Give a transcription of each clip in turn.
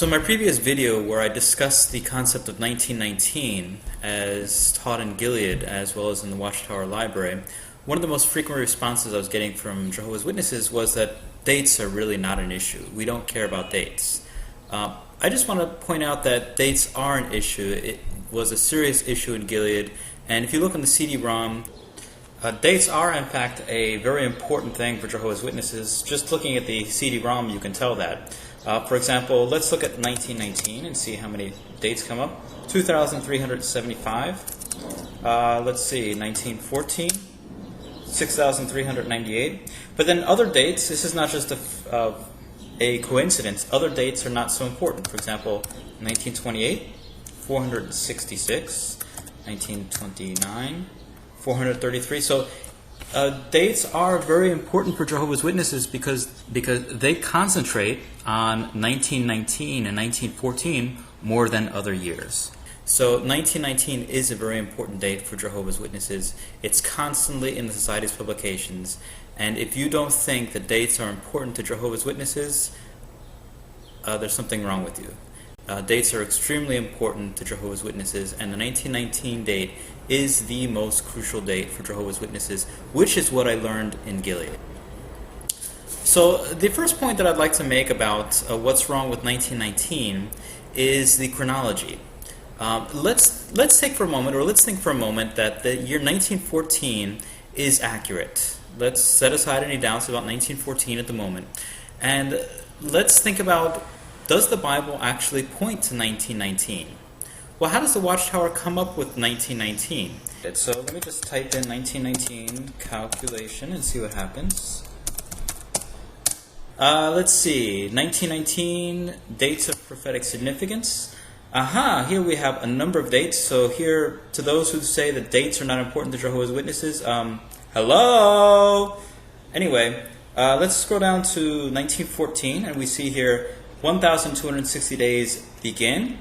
So in my previous video where I discussed the concept of 1919 as taught in Gilead as well as in the Watchtower Library, one of the most frequent responses I was getting from Jehovah's Witnesses was that dates are really not an issue. We don't care about dates. I just want to point out that dates are an issue. It was a serious issue in Gilead, and if you look on the CD-ROM, dates are in fact a very important thing for Jehovah's Witnesses. Just looking at the CD-ROM you can tell that. For example, let's look at 1919 and see how many dates come up. 2,375. Let's see, 1914. 6,398. But then other dates, this is not just a coincidence. Other dates are not so important. For example, 1928, 466. 1929, 433. So dates are very important for Jehovah's Witnesses because they concentrate on 1919 and 1914 more than other years. So 1919 is a very important date for Jehovah's Witnesses. It's constantly in the Society's publications, and if you don't think that dates are important to Jehovah's Witnesses, there's something wrong with you. Dates are extremely important to Jehovah's Witnesses, and the 1919 date is the most crucial date for Jehovah's Witnesses, which is what I learned in Gilead. So the first point that I'd like to make about what's wrong with 1919 is the chronology. Let's think for a moment that the year 1914 is accurate. Let's set aside any doubts about 1914 at the moment, and let's think about, does the Bible actually point to 1919? Well, how does the Watchtower come up with 1919? So let me just type in 1919 calculation and see what happens. Let's see, 1919 dates of prophetic significance. Here we have a number of dates. So here, to those who say that dates are not important to Jehovah's Witnesses, hello? Anyway, let's scroll down to 1914, and we see here 1,260 days begin,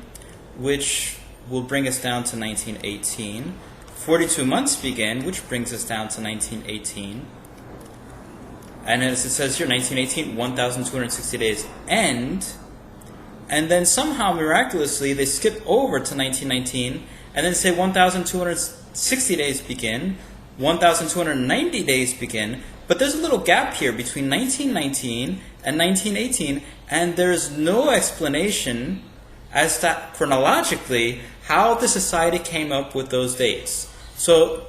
which will bring us down to 1918. 42 months begin, which brings us down to 1918. And as it says here, 1918, 1,260 days end. And then somehow, miraculously, they skip over to 1919 and then say 1,260 days begin, 1,290 days begin. But there's a little gap here between 1919 and 1918, and there's no explanation as to chronologically how the Society came up with those dates. So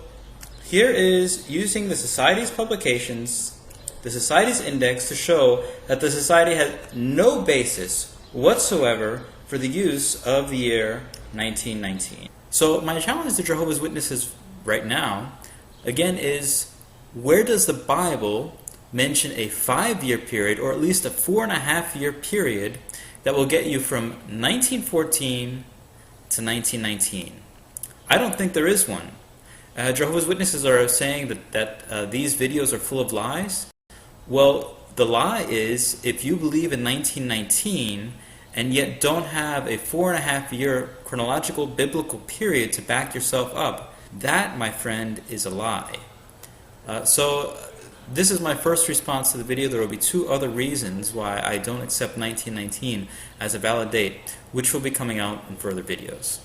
here is using the Society's publications, the Society's index, to show that the Society has no basis whatsoever for the use of the year 1919. So my challenge to Jehovah's Witnesses right now, again, is where does the Bible mention a 5-year period, or at least a 4.5-year period, that will get you from 1914 to 1919? I don't think there is one. Jehovah's Witnesses are saying that these videos are full of lies. Well, the lie is, if you believe in 1919 and yet don't have a 4.5-year chronological biblical period to back yourself up, that, my friend, is a lie. So this is my first response to the video. There will be 2 other reasons why I don't accept 1919 as a valid date, which will be coming out in further videos.